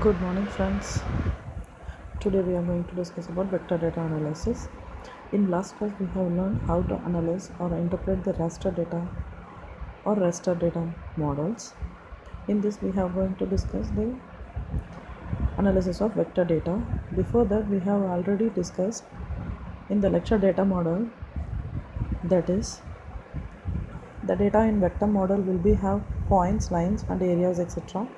Good morning, friends. Today we are going to discuss about vector data analysis. In last class, we have learned how to analyze or interpret the raster data or raster data models. In this, we are going to discuss the analysis of vector data. Before that, we have already discussed in the lecture data model, that is, the data in vector model will be have points, lines, and areas, etc.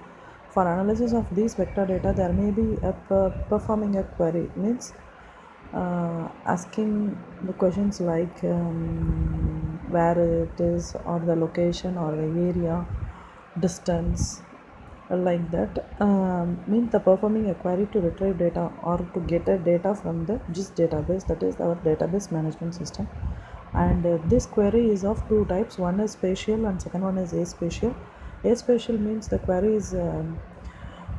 For analysis of these vector data, there may be a performing a query, means asking the questions like where it is, or the location, or the area, distance, like that. Means the performing a query to retrieve data or to get a data from the GIS database, that is our database management system. And this query is of two types. One is spatial and second one is aspatial. Aspatial means the query is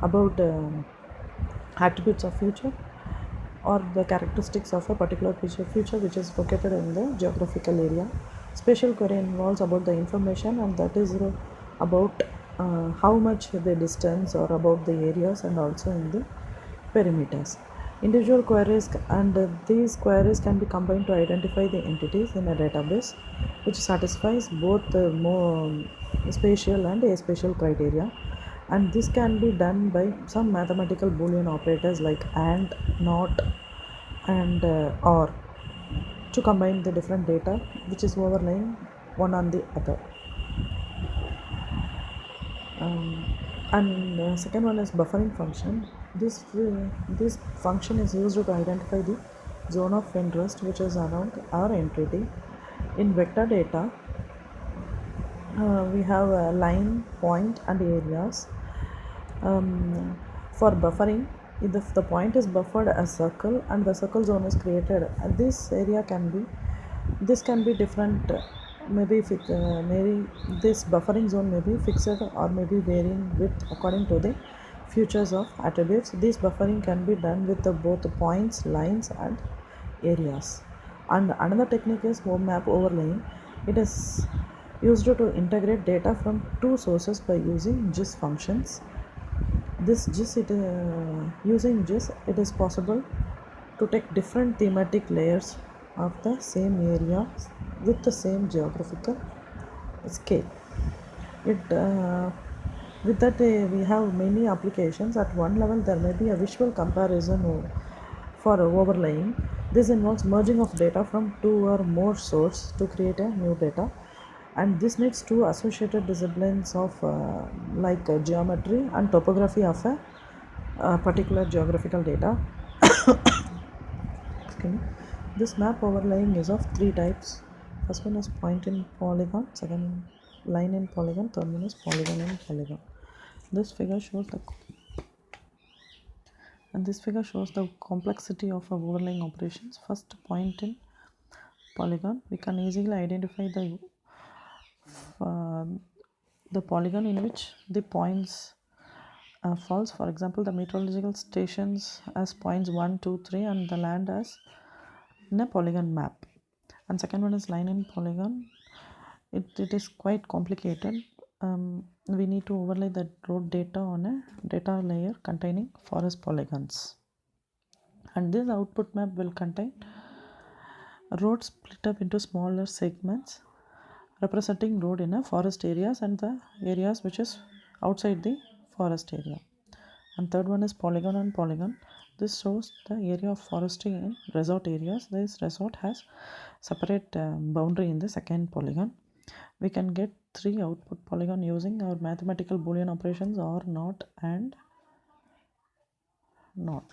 about attributes of feature or the characteristics of a particular feature which is located in the geographical area. Spatial query involves about the information, and that is about how much the distance or about the areas and also in the perimeters. Individual queries, and these queries can be combined to identify the entities in a database which satisfies both the more spatial and aspatial criteria, and this can be done by some mathematical boolean operators like and, not, and or, to combine the different data which is overlaying one on the other. And second one is buffering function. This function is used to identify the zone of interest which is around our entity. In vector data, we have a line, point, and areas. For buffering, if the point is buffered as circle and the circle zone is created, this area can be different. Maybe if maybe this buffering zone may be fixed or maybe varying with according to the features of attributes. This buffering can be done with both points, lines, and areas. And another technique is home map overlaying. It is used to integrate data from two sources by using GIS functions. Using GIS, it is possible to take different thematic layers of the same area with the same geographical scale. With that, we have many applications. At one level, there may be a visual comparison for overlaying. This involves merging of data from two or more sources to create a new data, and this needs two associated disciplines of geometry and topography of a particular geographical data. Excuse me. This map overlaying is of three types. First one is point in polygon, second line in polygon, third one is polygon in polygon. This figure shows the complexity of overlaying operations. First, point in polygon, we can easily identify uh, the polygon in which the points falls. For example, the meteorological stations as points 1, 2, 3, and the land as in a polygon map. And second one is line in polygon. It is quite complicated. We need to overlay the road data on a data layer containing forest polygons, and this output map will contain roads split up into smaller segments representing road in a forest areas and the areas which is outside the forest area. And third one is polygon on polygon. This shows the area of forestry in resort areas. This resort has separate boundary in the second polygon. We can get three output polygon using our mathematical boolean operations or not and not.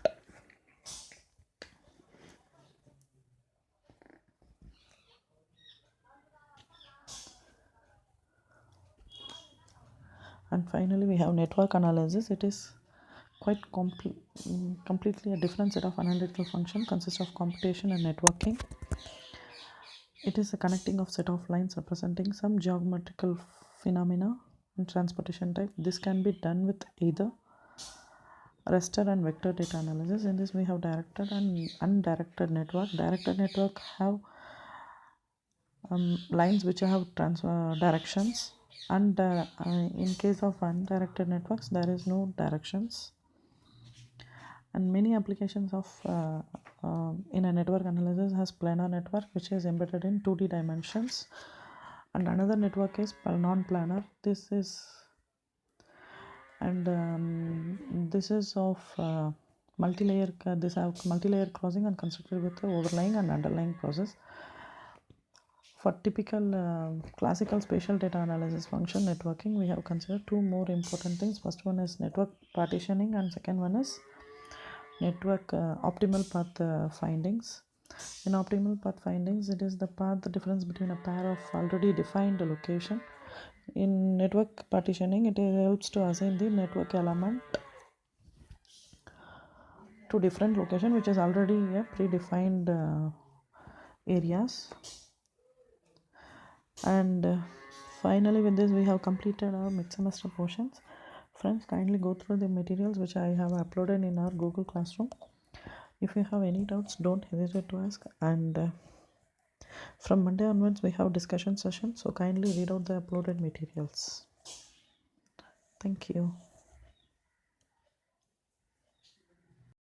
And finally, we have network analysis. It is quite completely a different set of analytical function, consists of computation and networking. It is a connecting of set of lines representing some geometrical phenomena and transportation type. This can be done with either raster and vector data analysis. In this, we have directed and undirected network. Directed network have lines which have directions, and in case of undirected networks, there is no directions. And many applications of in a network analysis has planar network, which is embedded in 2D dimensions, and another network is non-planar. This is of multi-layer. This have multi-layer crossing and constructed with the overlying and underlying process. For typical classical spatial data analysis function networking, we have considered two more important things. First one is network partitioning, and second one is network optimal path findings. In optimal path findings, it is the path the difference between a pair of already defined location. In network partitioning, it helps to assign the network element to different location, which is already a predefined areas. And finally, with this we have completed our mid-semester portions. Friends, kindly go through the materials which I have uploaded in our Google Classroom. If you have any doubts, don't hesitate to ask. And from Monday onwards we have discussion sessions, so kindly read out the uploaded materials. Thank you.